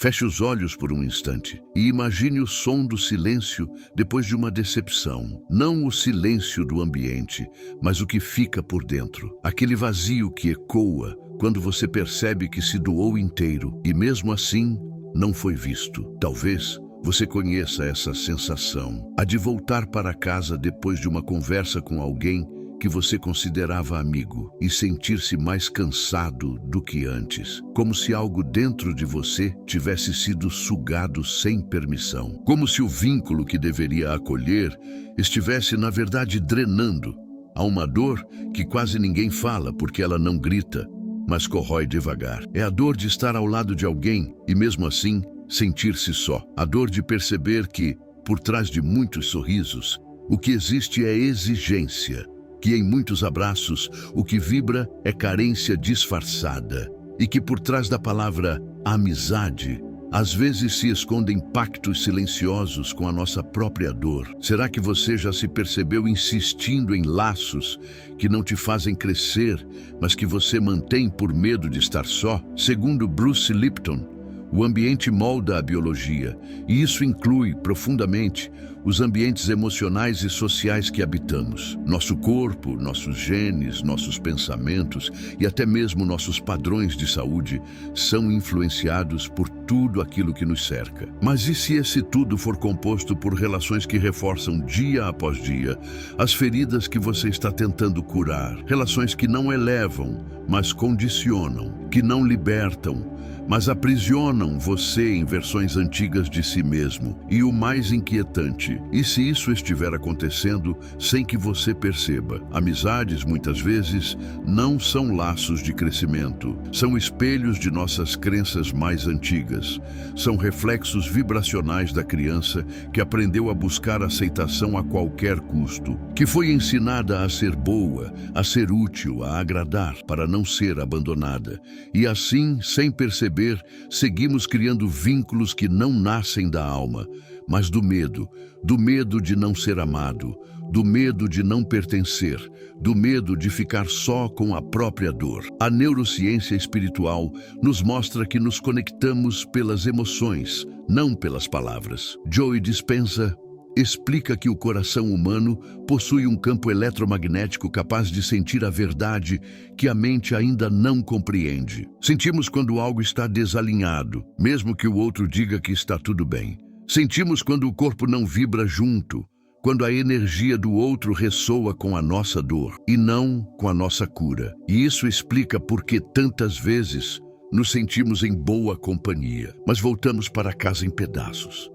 Feche os olhos por um instante e imagine o som do silêncio depois de uma decepção. Não o silêncio do ambiente, mas o que fica por dentro. Aquele vazio que ecoa quando você percebe que se doou inteiro e mesmo assim não foi visto. Talvez você conheça essa sensação, a de voltar para casa depois de uma conversa com alguém que você considerava amigo e sentir-se mais cansado do que antes, como se algo dentro de você tivesse sido sugado sem permissão, como se o vínculo que deveria acolher estivesse, na verdade, drenando. Há uma dor que quase ninguém fala porque ela não grita, mas corrói devagar. É a dor de estar ao lado de alguém e, mesmo assim, sentir-se só. A dor de perceber que, por trás de muitos sorrisos, o que existe é exigência, que em muitos abraços o que vibra é carência disfarçada e que por trás da palavra amizade, às vezes se escondem pactos silenciosos com a nossa própria dor. Será que você já se percebeu insistindo em laços que não te fazem crescer, mas que você mantém por medo de estar só? Segundo Bruce Lipton, o ambiente molda a biologia, e isso inclui, profundamente, os ambientes emocionais e sociais que habitamos. Nosso corpo, nossos genes, nossos pensamentos e até mesmo nossos padrões de saúde são influenciados por tudo aquilo que nos cerca. Mas e se esse tudo for composto por relações que reforçam dia após dia as feridas que você está tentando curar? Relações que não elevam, mas condicionam, que não libertam, mas aprisionam você em versões antigas de si mesmo. E o mais inquietante, e se isso estiver acontecendo sem que você perceba? Amizades, muitas vezes, não são laços de crescimento. São espelhos de nossas crenças mais antigas. São reflexos vibracionais da criança que aprendeu a buscar aceitação a qualquer custo, que foi ensinada a ser boa, a ser útil, a agradar, para não ser abandonada. E assim, sem perceber, seguimos criando vínculos que não nascem da alma, mas do medo de não ser amado, do medo de não pertencer, do medo de ficar só com a própria dor. A neurociência espiritual nos mostra que nos conectamos pelas emoções, não pelas palavras. Joe Dispenza explica que o coração humano possui um campo eletromagnético capaz de sentir a verdade que a mente ainda não compreende. Sentimos quando algo está desalinhado, mesmo que o outro diga que está tudo bem. Sentimos quando o corpo não vibra junto, quando a energia do outro ressoa com a nossa dor e não com a nossa cura. E isso explica por que tantas vezes nos sentimos em boa companhia, mas voltamos para casa em pedaços.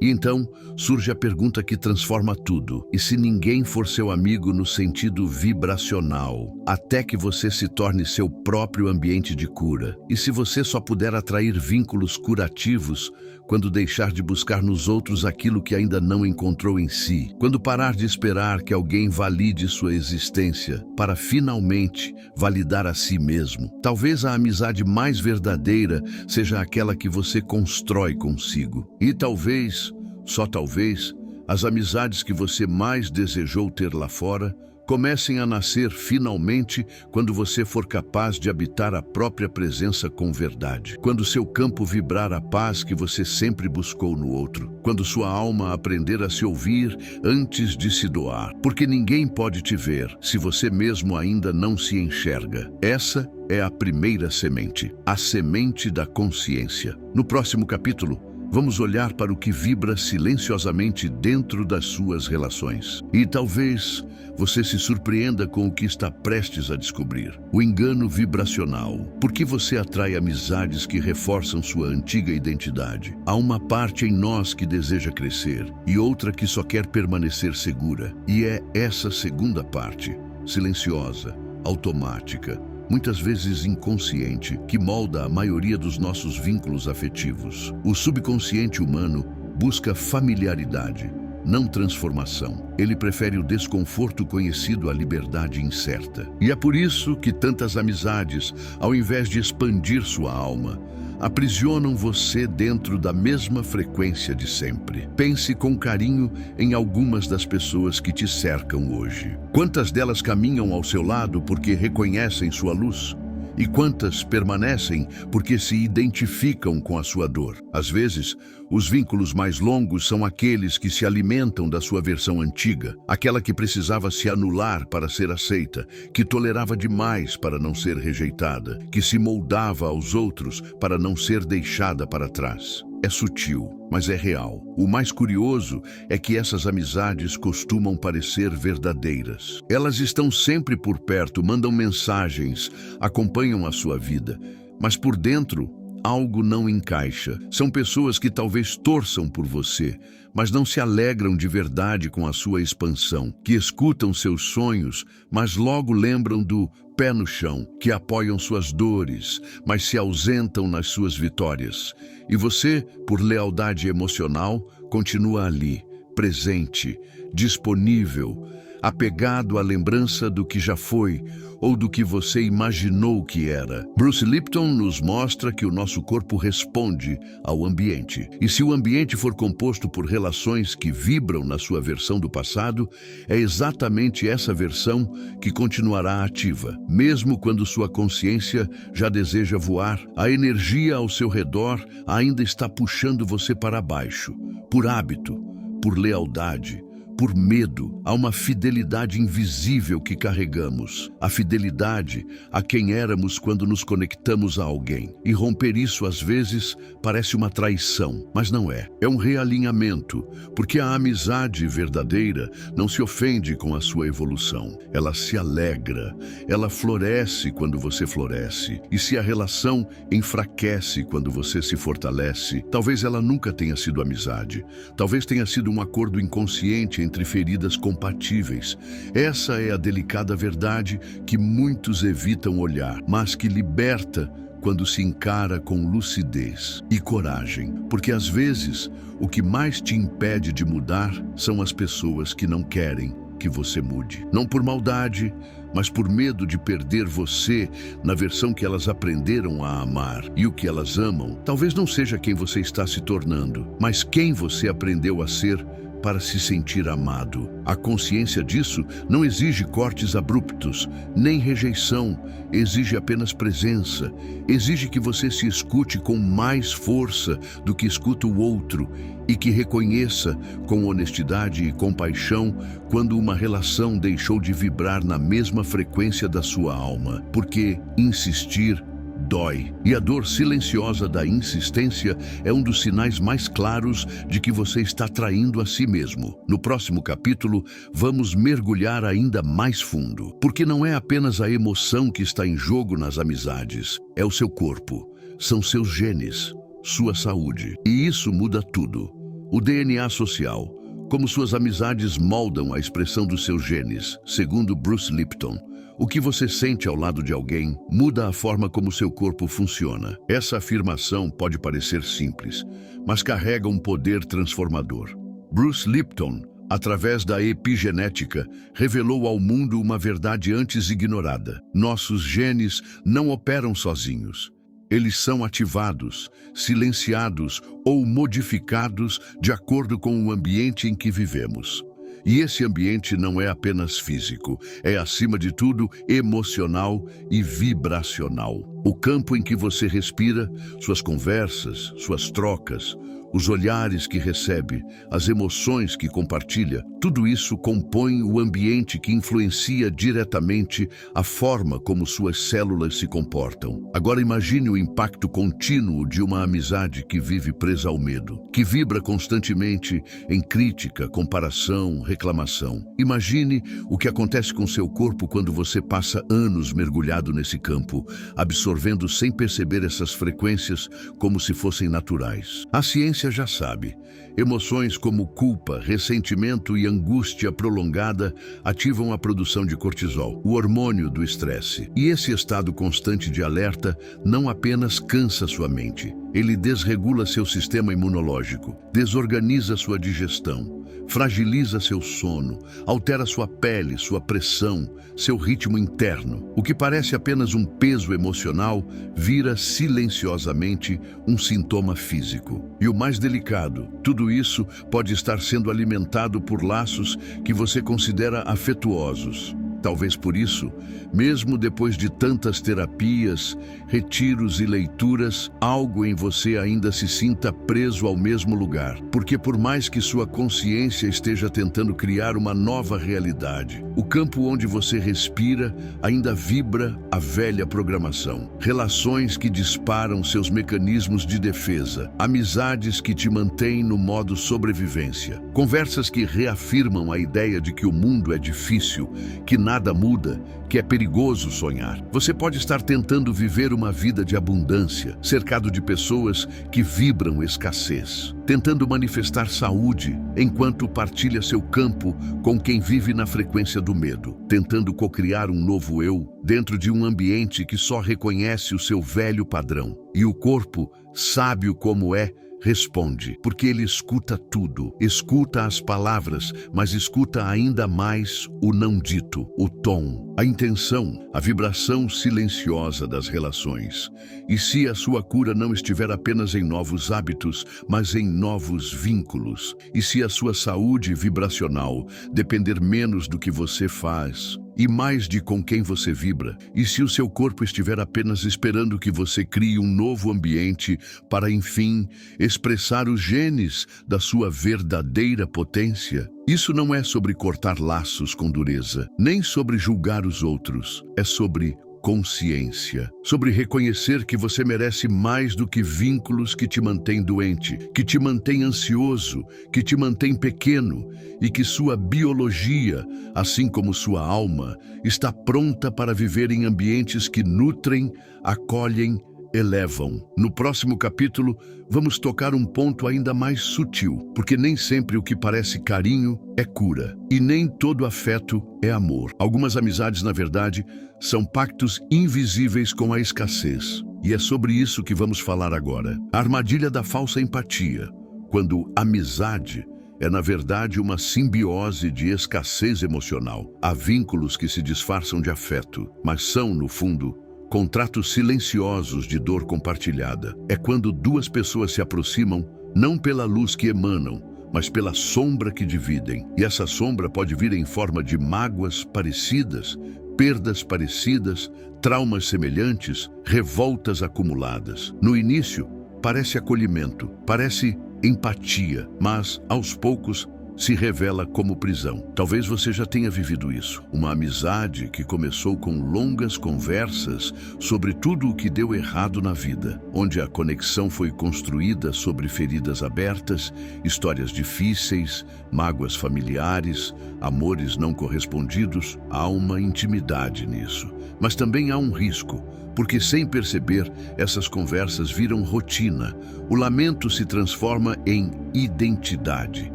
E então surge a pergunta que transforma tudo. E se ninguém for seu amigo no sentido vibracional, até que você se torne seu próprio ambiente de cura? E se você só puder atrair vínculos curativos quando deixar de buscar nos outros aquilo que ainda não encontrou em si? Quando parar de esperar que alguém valide sua existência para finalmente validar a si mesmo? Talvez a amizade mais verdadeira seja aquela que você constrói consigo. E talvez, só talvez, as amizades que você mais desejou ter lá fora comecem a nascer finalmente quando você for capaz de habitar a própria presença com verdade. Quando seu campo vibrar a paz que você sempre buscou no outro. Quando sua alma aprender a se ouvir antes de se doar. Porque ninguém pode te ver se você mesmo ainda não se enxerga. Essa é a primeira semente, a semente da consciência. No próximo capítulo, vamos olhar para o que vibra silenciosamente dentro das suas relações. E talvez você se surpreenda com o que está prestes a descobrir. O engano vibracional. Por que você atrai amizades que reforçam sua antiga identidade? Há uma parte em nós que deseja crescer e outra que só quer permanecer segura. E é essa segunda parte, silenciosa, automática, muitas vezes inconsciente, que molda a maioria dos nossos vínculos afetivos. O subconsciente humano busca familiaridade, não transformação. Ele prefere o desconforto conhecido à liberdade incerta. E é por isso que tantas amizades, ao invés de expandir sua alma, aprisionam você dentro da mesma frequência de sempre. Pense com carinho em algumas das pessoas que te cercam hoje. Quantas delas caminham ao seu lado porque reconhecem sua luz? E quantas permanecem porque se identificam com a sua dor? Às vezes, os vínculos mais longos são aqueles que se alimentam da sua versão antiga, aquela que precisava se anular para ser aceita, que tolerava demais para não ser rejeitada, que se moldava aos outros para não ser deixada para trás. É sutil, mas é real. O mais curioso é que essas amizades costumam parecer verdadeiras. Elas estão sempre por perto, mandam mensagens, acompanham a sua vida, mas por dentro algo não encaixa. São pessoas que talvez torçam por você, mas não se alegram de verdade com a sua expansão, que escutam seus sonhos, mas logo lembram do pé no chão, que apoiam suas dores, mas se ausentam nas suas vitórias. E você, por lealdade emocional, continua ali, presente, disponível, apegado à lembrança do que já foi ou do que você imaginou que era. Bruce Lipton nos mostra que o nosso corpo responde ao ambiente. E se o ambiente for composto por relações que vibram na sua versão do passado, é exatamente essa versão que continuará ativa. Mesmo quando sua consciência já deseja voar, a energia ao seu redor ainda está puxando você para baixo, por hábito, por lealdade, por medo. Há uma fidelidade invisível que carregamos. A fidelidade a quem éramos quando nos conectamos a alguém. E romper isso, às vezes, parece uma traição, mas não é. É um realinhamento, porque a amizade verdadeira não se ofende com a sua evolução. Ela se alegra, ela floresce quando você floresce. E se a relação enfraquece quando você se fortalece, talvez ela nunca tenha sido amizade. Talvez tenha sido um acordo inconsciente entre feridas compatíveis. Essa é a delicada verdade que muitos evitam olhar, mas que liberta quando se encara com lucidez e coragem. Porque às vezes, o que mais te impede de mudar são as pessoas que não querem que você mude. Não por maldade, mas por medo de perder você na versão que elas aprenderam a amar. E o que elas amam talvez não seja quem você está se tornando, mas quem você aprendeu a ser para se sentir amado. A consciência disso não exige cortes abruptos, nem rejeição, exige apenas presença. Exige que você se escute com mais força do que escuta o outro e que reconheça com honestidade e compaixão quando uma relação deixou de vibrar na mesma frequência da sua alma, porque insistir dói. E a dor silenciosa da insistência é um dos sinais mais claros de que você está traindo a si mesmo. No próximo capítulo, vamos mergulhar ainda mais fundo, porque não é apenas a emoção que está em jogo nas amizades, é o seu corpo, são seus genes, sua saúde. E isso muda tudo. O DNA social, como suas amizades moldam a expressão dos seus genes, segundo Bruce Lipton. O que você sente ao lado de alguém muda a forma como seu corpo funciona. Essa afirmação pode parecer simples, mas carrega um poder transformador. Bruce Lipton, através da epigenética, revelou ao mundo uma verdade antes ignorada. Nossos genes não operam sozinhos. Eles são ativados, silenciados ou modificados de acordo com o ambiente em que vivemos. E esse ambiente não é apenas físico, é acima de tudo emocional e vibracional. O campo em que você respira, suas conversas, suas trocas, os olhares que recebe, as emoções que compartilha, tudo isso compõe o ambiente que influencia diretamente a forma como suas células se comportam. Agora imagine o impacto contínuo de uma amizade que vive presa ao medo, que vibra constantemente em crítica, comparação, reclamação. Imagine o que acontece com seu corpo quando você passa anos mergulhado nesse campo, absorvendo sem perceber essas frequências como se fossem naturais. A ciência já sabe. Emoções como culpa, ressentimento e angústia prolongada ativam a produção de cortisol, o hormônio do estresse. E esse estado constante de alerta não apenas cansa sua mente, ele desregula seu sistema imunológico, desorganiza sua digestão, fragiliza seu sono, altera sua pele, sua pressão, seu ritmo interno. O que parece apenas um peso emocional vira silenciosamente um sintoma físico. E o mais delicado, tudo isso pode estar sendo alimentado por laços que você considera afetuosos. Talvez por isso, mesmo depois de tantas terapias, retiros e leituras, algo em você ainda se sinta preso ao mesmo lugar. Porque por mais que sua consciência esteja tentando criar uma nova realidade, o campo onde você respira ainda vibra a velha programação. Relações que disparam seus mecanismos de defesa, amizades que te mantêm no modo sobrevivência, conversas que reafirmam a ideia de que o mundo é difícil, que nada muda, que é perigoso sonhar. Você pode estar tentando viver uma vida de abundância, cercado de pessoas que vibram escassez, tentando manifestar saúde enquanto partilha seu campo com quem vive na frequência do medo, tentando cocriar um novo eu dentro de um ambiente que só reconhece o seu velho padrão. E o corpo, sábio como é, responde, porque ele escuta tudo, escuta as palavras, mas escuta ainda mais o não dito, o tom, a intenção, a vibração silenciosa das relações. E se a sua cura não estiver apenas em novos hábitos, mas em novos vínculos? E se a sua saúde vibracional depender menos do que você faz e mais de com quem você vibra? E se o seu corpo estiver apenas esperando que você crie um novo ambiente para, enfim, expressar os genes da sua verdadeira potência? Isso não é sobre cortar laços com dureza, nem sobre julgar os outros. É sobre consciência, sobre reconhecer que você merece mais do que vínculos que te mantêm doente, que te mantêm ansioso, que te mantêm pequeno, e que sua biologia, assim como sua alma, está pronta para viver em ambientes que nutrem, acolhem, elevam. No próximo capítulo, vamos tocar um ponto ainda mais sutil, porque nem sempre o que parece carinho é cura, e nem todo afeto é amor. Algumas amizades, na verdade, são pactos invisíveis com a escassez. E é sobre isso que vamos falar agora. A armadilha da falsa empatia, quando amizade é, na verdade, uma simbiose de escassez emocional. Há vínculos que se disfarçam de afeto, mas são, no fundo, contratos silenciosos de dor compartilhada. É quando duas pessoas se aproximam, não pela luz que emanam, mas pela sombra que dividem. E essa sombra pode vir em forma de mágoas parecidas, perdas parecidas, traumas semelhantes, revoltas acumuladas. No início, parece acolhimento, parece empatia, mas, aos poucos, se revela como prisão. Talvez você já tenha vivido isso. Uma amizade que começou com longas conversas sobre tudo o que deu errado na vida, onde a conexão foi construída sobre feridas abertas, histórias difíceis, mágoas familiares, amores não correspondidos. Há uma intimidade nisso. Mas também há um risco, porque sem perceber, essas conversas viram rotina. O lamento se transforma em identidade.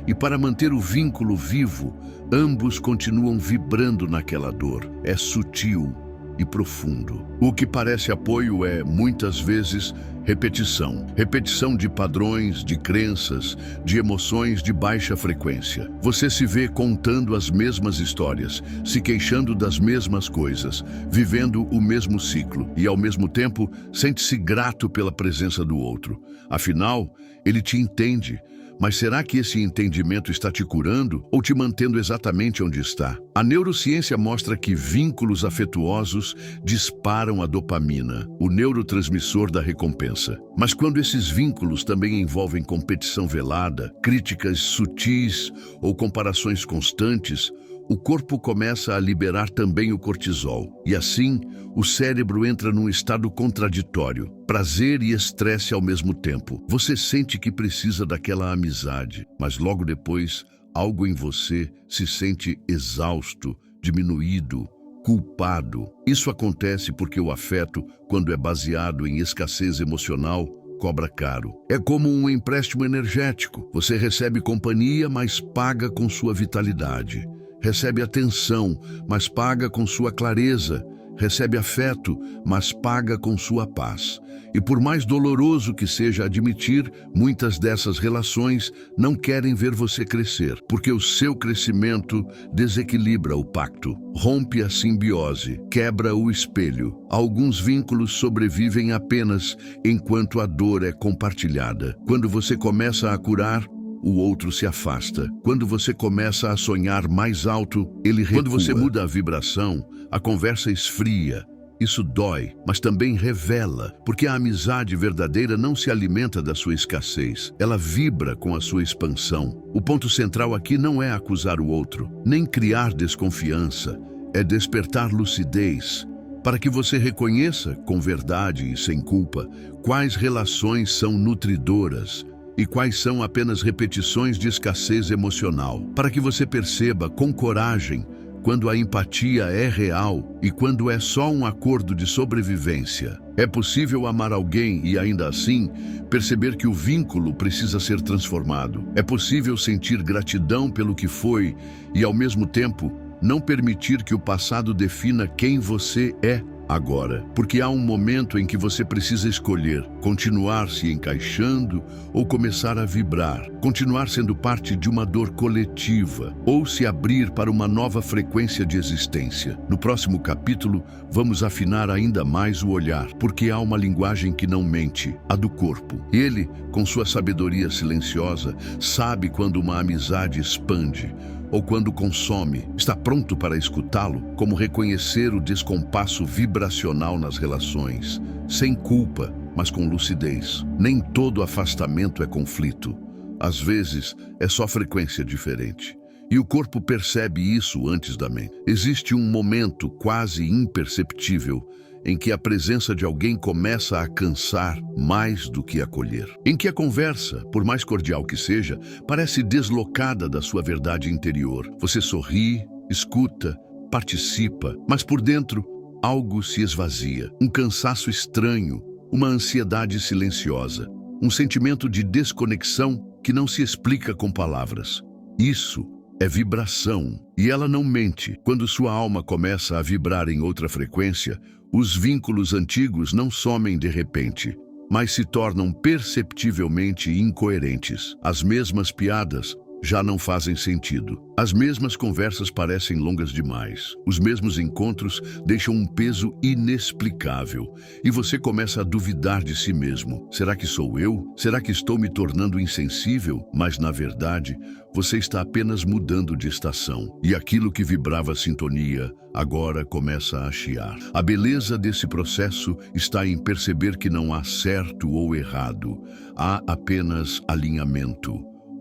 E para manter o vínculo vivo, ambos continuam vibrando naquela dor. É sutil e profundo. O que parece apoio é, muitas vezes, repetição. Repetição de padrões, de crenças, de emoções de baixa frequência. Você se vê contando as mesmas histórias, se queixando das mesmas coisas, vivendo o mesmo ciclo e, ao mesmo tempo, sente-se grato pela presença do outro. Afinal, ele te entende. Mas será que esse entendimento está te curando ou te mantendo exatamente onde está? A neurociência mostra que vínculos afetuosos disparam a dopamina, o neurotransmissor da recompensa. Mas quando esses vínculos também envolvem competição velada, críticas sutis ou comparações constantes, o corpo começa a liberar também o cortisol. E assim, o cérebro entra num estado contraditório, prazer e estresse ao mesmo tempo. Você sente que precisa daquela amizade, mas logo depois, algo em você se sente exausto, diminuído, culpado. Isso acontece porque o afeto, quando é baseado em escassez emocional, cobra caro. É como um empréstimo energético. Você recebe companhia, mas paga com sua vitalidade. Recebe atenção, mas paga com sua clareza. Recebe afeto, mas paga com sua paz. E por mais doloroso que seja admitir, muitas dessas relações não querem ver você crescer, porque o seu crescimento desequilibra o pacto, rompe a simbiose, quebra o espelho. Alguns vínculos sobrevivem apenas enquanto a dor é compartilhada. Quando você começa a curar, o outro se afasta. Quando você começa a sonhar mais alto, ele recua. Quando você muda a vibração, a conversa esfria. Isso dói, mas também revela, porque a amizade verdadeira não se alimenta da sua escassez, ela vibra com a sua expansão. O ponto central aqui não é acusar o outro, nem criar desconfiança, é despertar lucidez, para que você reconheça, com verdade e sem culpa, quais relações são nutridoras e quais são apenas repetições de escassez emocional, para que você perceba com coragem quando a empatia é real e quando é só um acordo de sobrevivência. É possível amar alguém e, ainda assim, perceber que o vínculo precisa ser transformado. É possível sentir gratidão pelo que foi e, ao mesmo tempo, não permitir que o passado defina quem você é agora, porque há um momento em que você precisa escolher continuar se encaixando ou começar a vibrar, continuar sendo parte de uma dor coletiva ou se abrir para uma nova frequência de existência. No próximo capítulo, vamos afinar ainda mais o olhar, porque há uma linguagem que não mente, a do corpo. Ele, com sua sabedoria silenciosa, sabe quando uma amizade expande ou quando consome, está pronto para escutá-lo, como reconhecer o descompasso vibracional nas relações, sem culpa, mas com lucidez. Nem todo afastamento é conflito. Às vezes, é só frequência diferente. E o corpo percebe isso antes da mente. Existe um momento quase imperceptível em que a presença de alguém começa a cansar mais do que acolher. Em que a conversa, por mais cordial que seja, parece deslocada da sua verdade interior. Você sorri, escuta, participa, mas por dentro algo se esvazia. Um cansaço estranho, uma ansiedade silenciosa, um sentimento de desconexão que não se explica com palavras. Isso é vibração, e ela não mente. Quando sua alma começa a vibrar em outra frequência, os vínculos antigos não somem de repente, mas se tornam perceptivelmente incoerentes. As mesmas piadas já não fazem sentido. As mesmas conversas parecem longas demais. Os mesmos encontros deixam um peso inexplicável. E você começa a duvidar de si mesmo. Será que sou eu? Será que estou me tornando insensível? Mas, na verdade, você está apenas mudando de estação. E aquilo que vibrava sintonia, agora começa a chiar. A beleza desse processo está em perceber que não há certo ou errado. Há apenas alinhamento.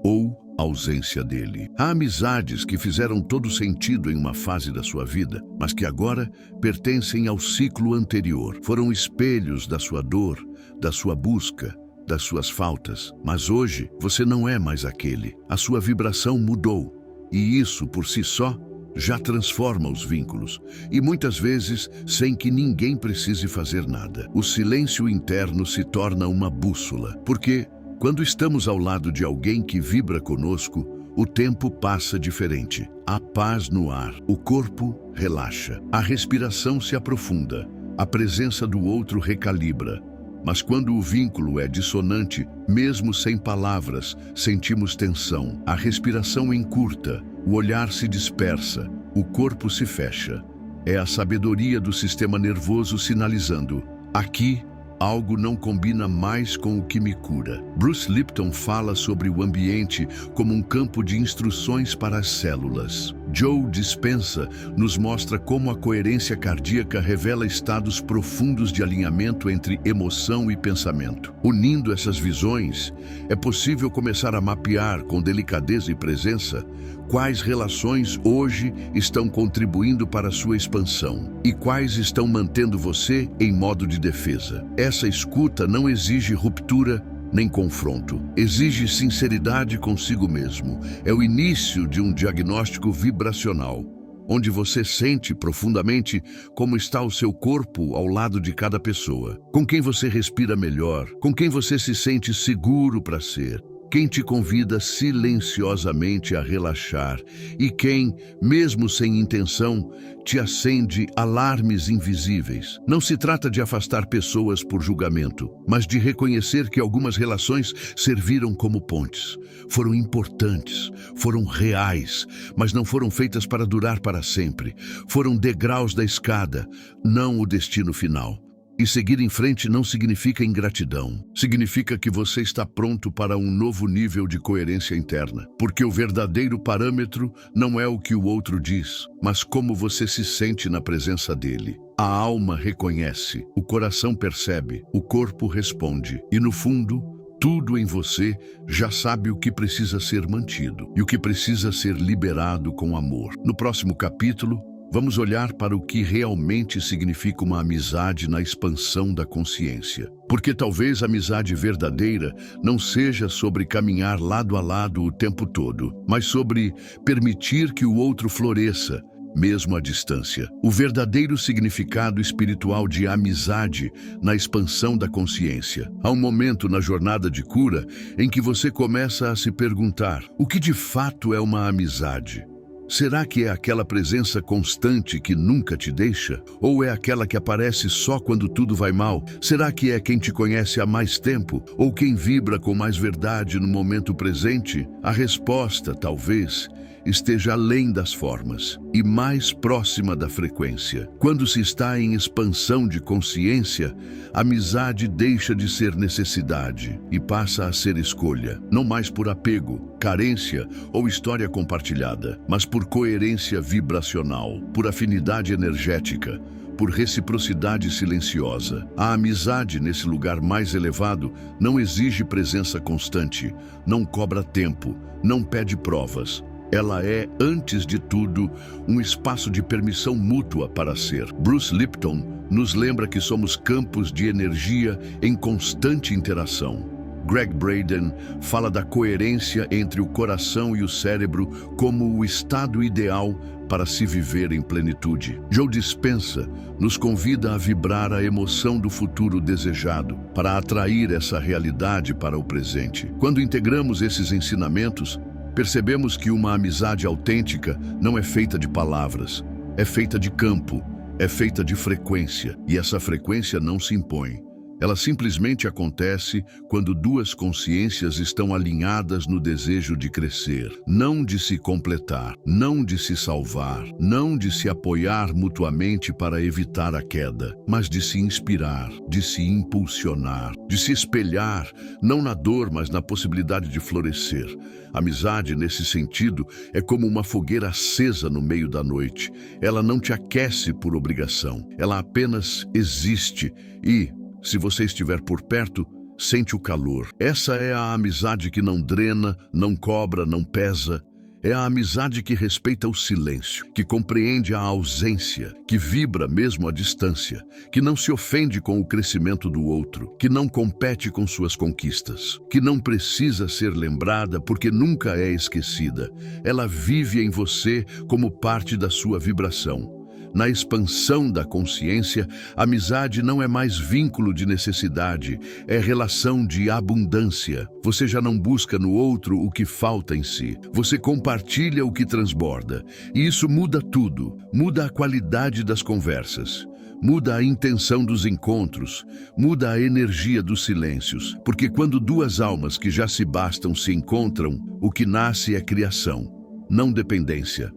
Ou ausência dele. Há amizades que fizeram todo sentido em uma fase da sua vida, mas que agora pertencem ao ciclo anterior. Foram espelhos da sua dor, da sua busca, das suas faltas. Mas hoje você não é mais aquele. A sua vibração mudou. E isso, por si só, já transforma os vínculos. E muitas vezes, sem que ninguém precise fazer nada. O silêncio interno se torna uma bússola. Porque quando estamos ao lado de alguém que vibra conosco, o tempo passa diferente. Há paz no ar, o corpo relaxa, a respiração se aprofunda, a presença do outro recalibra. Mas quando o vínculo é dissonante, mesmo sem palavras, sentimos tensão. A respiração encurta, o olhar se dispersa, o corpo se fecha. É a sabedoria do sistema nervoso sinalizando: aqui, algo não combina mais com o que me cura. Bruce Lipton fala sobre o ambiente como um campo de instruções para as células. Joe Dispenza nos mostra como a coerência cardíaca revela estados profundos de alinhamento entre emoção e pensamento. Unindo essas visões, é possível começar a mapear com delicadeza e presença quais relações hoje estão contribuindo para a sua expansão e quais estão mantendo você em modo de defesa. Essa escuta não exige ruptura nem confronto. Exige sinceridade consigo mesmo. É o início de um diagnóstico vibracional, onde você sente profundamente como está o seu corpo ao lado de cada pessoa, com quem você respira melhor, com quem você se sente seguro para ser, quem te convida silenciosamente a relaxar e quem, mesmo sem intenção, te acende alarmes invisíveis. Não se trata de afastar pessoas por julgamento, mas de reconhecer que algumas relações serviram como pontes. Foram importantes, foram reais, mas não foram feitas para durar para sempre. Foram degraus da escada, não o destino final. E seguir em frente não significa ingratidão. Significa que você está pronto para um novo nível de coerência interna. Porque o verdadeiro parâmetro não é o que o outro diz, mas como você se sente na presença dele. A alma reconhece, o coração percebe, o corpo responde. E no fundo, tudo em você já sabe o que precisa ser mantido e o que precisa ser liberado com amor. No próximo capítulo, vamos olhar para o que realmente significa uma amizade na expansão da consciência. Porque talvez a amizade verdadeira não seja sobre caminhar lado a lado o tempo todo, mas sobre permitir que o outro floresça, mesmo à distância. O verdadeiro significado espiritual de amizade na expansão da consciência. Há um momento na jornada de cura em que você começa a se perguntar: o que de fato é uma amizade? Será que é aquela presença constante que nunca te deixa? Ou é aquela que aparece só quando tudo vai mal? Será que é quem te conhece há mais tempo? Ou quem vibra com mais verdade no momento presente? A resposta, talvez, esteja além das formas e mais próxima da frequência. Quando se está em expansão de consciência, a amizade deixa de ser necessidade e passa a ser escolha, não mais por apego, carência ou história compartilhada, mas por coerência vibracional, por afinidade energética, por reciprocidade silenciosa. A amizade nesse lugar mais elevado não exige presença constante, não cobra tempo, não pede provas. Ela é, antes de tudo, um espaço de permissão mútua para ser. Bruce Lipton nos lembra que somos campos de energia em constante interação. Greg Braden fala da coerência entre o coração e o cérebro como o estado ideal para se viver em plenitude. Joe Dispenza nos convida a vibrar a emoção do futuro desejado, para atrair essa realidade para o presente. Quando integramos esses ensinamentos, percebemos que uma amizade autêntica não é feita de palavras, é feita de campo, é feita de frequência, e essa frequência não se impõe. Ela simplesmente acontece quando duas consciências estão alinhadas no desejo de crescer, não de se completar, não de se salvar, não de se apoiar mutuamente para evitar a queda, mas de se inspirar, de se impulsionar, de se espelhar, não na dor, mas na possibilidade de florescer. Amizade, nesse sentido, é como uma fogueira acesa no meio da noite. Ela não te aquece por obrigação, ela apenas existe e, se você estiver por perto, sente o calor. Essa é a amizade que não drena, não cobra, não pesa. É a amizade que respeita o silêncio, que compreende a ausência, que vibra mesmo à distância, que não se ofende com o crescimento do outro, que não compete com suas conquistas, que não precisa ser lembrada porque nunca é esquecida. Ela vive em você como parte da sua vibração. Na expansão da consciência, a amizade não é mais vínculo de necessidade, é relação de abundância. Você já não busca no outro o que falta em si. Você compartilha o que transborda. E isso muda tudo. Muda a qualidade das conversas. Muda a intenção dos encontros. Muda a energia dos silêncios. Porque quando duas almas que já se bastam se encontram, o que nasce é criação, não dependência.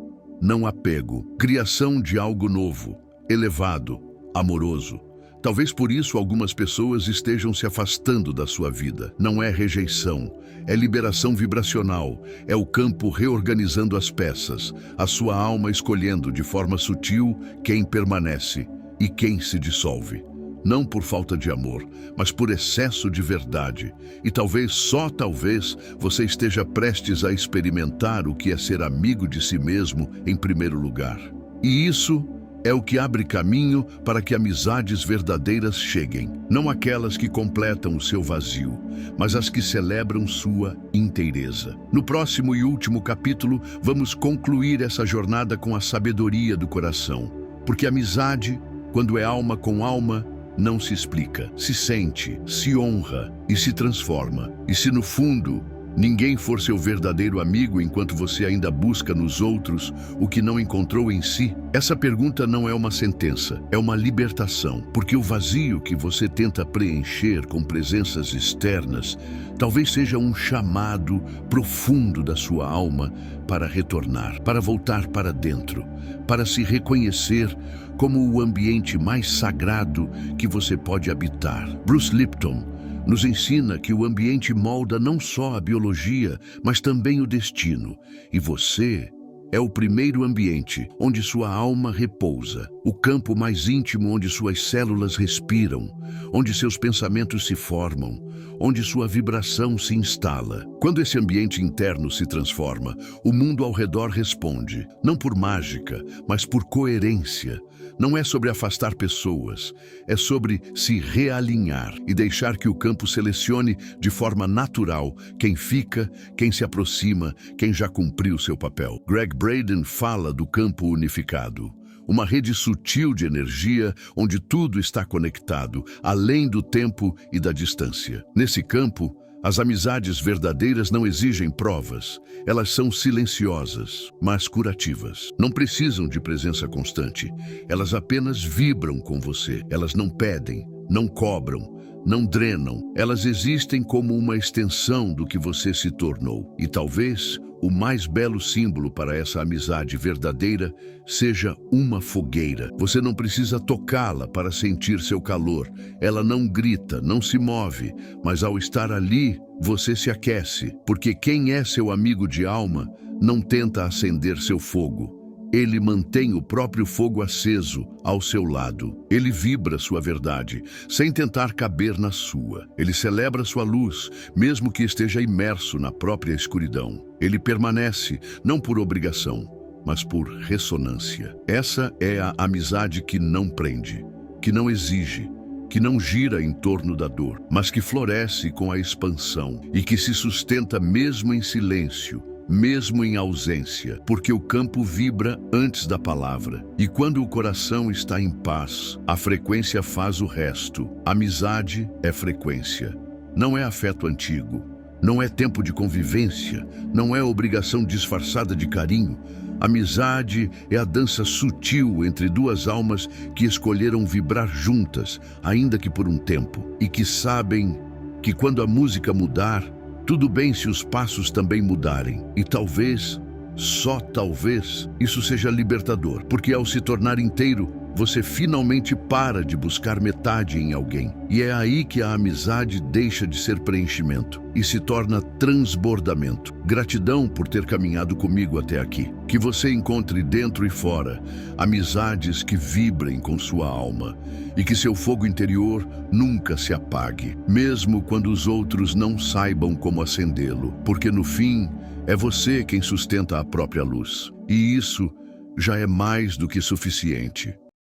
Não apego, criação de algo novo, elevado, amoroso. Talvez por isso algumas pessoas estejam se afastando da sua vida. Não é rejeição, é liberação vibracional, é o campo reorganizando as peças, a sua alma escolhendo de forma sutil quem permanece e quem se dissolve. Não por falta de amor, mas por excesso de verdade. E talvez, só talvez, você esteja prestes a experimentar o que é ser amigo de si mesmo em primeiro lugar. E isso é o que abre caminho para que amizades verdadeiras cheguem. Não aquelas que completam o seu vazio, mas as que celebram sua inteireza. No próximo e último capítulo, vamos concluir essa jornada com a sabedoria do coração. Porque amizade, quando é alma com alma, não se explica, se sente, se honra e se transforma. E se no fundo ninguém for seu verdadeiro amigo enquanto você ainda busca nos outros o que não encontrou em si. Essa pergunta não é uma sentença, é uma libertação, porque o vazio que você tenta preencher com presenças externas talvez seja um chamado profundo da sua alma para retornar, para voltar para dentro, para se reconhecer como o ambiente mais sagrado que você pode habitar. Bruce Lipton nos ensina que o ambiente molda não só a biologia, mas também o destino. E você é o primeiro ambiente onde sua alma repousa, o campo mais íntimo onde suas células respiram, onde seus pensamentos se formam, onde sua vibração se instala. Quando esse ambiente interno se transforma, o mundo ao redor responde, não por mágica, mas por coerência. Não é sobre afastar pessoas, é sobre se realinhar e deixar que o campo selecione de forma natural quem fica, quem se aproxima, quem já cumpriu seu papel. Greg Braden fala do campo unificado, uma rede sutil de energia onde tudo está conectado, além do tempo e da distância. Nesse campo, as amizades verdadeiras não exigem provas. Elas são silenciosas, mas curativas. Não precisam de presença constante. Elas apenas vibram com você. Elas não pedem, não cobram, não drenam. Elas existem como uma extensão do que você se tornou. E talvez o mais belo símbolo para essa amizade verdadeira seja uma fogueira. Você não precisa tocá-la para sentir seu calor. Ela não grita, não se move, mas ao estar ali, você se aquece. Porque quem é seu amigo de alma não tenta acender seu fogo. Ele mantém o próprio fogo aceso ao seu lado. Ele vibra sua verdade, sem tentar caber na sua. Ele celebra sua luz, mesmo que esteja imerso na própria escuridão. Ele permanece, não por obrigação, mas por ressonância. Essa é a amizade que não prende, que não exige, que não gira em torno da dor, mas que floresce com a expansão e que se sustenta mesmo em silêncio, mesmo em ausência, porque o campo vibra antes da palavra. E quando o coração está em paz, a frequência faz o resto. Amizade é frequência. Não é afeto antigo. Não é tempo de convivência. Não é obrigação disfarçada de carinho. Amizade é a dança sutil entre duas almas que escolheram vibrar juntas, ainda que por um tempo, e que sabem que quando a música mudar, tudo bem se os passos também mudarem. E talvez, só talvez, isso seja libertador, porque ao se tornar inteiro, você finalmente para de buscar metade em alguém. E é aí que a amizade deixa de ser preenchimento e se torna transbordamento. Gratidão por ter caminhado comigo até aqui. Que você encontre dentro e fora amizades que vibrem com sua alma e que seu fogo interior nunca se apague, mesmo quando os outros não saibam como acendê-lo, porque no fim é você quem sustenta a própria luz. E isso já é mais do que suficiente.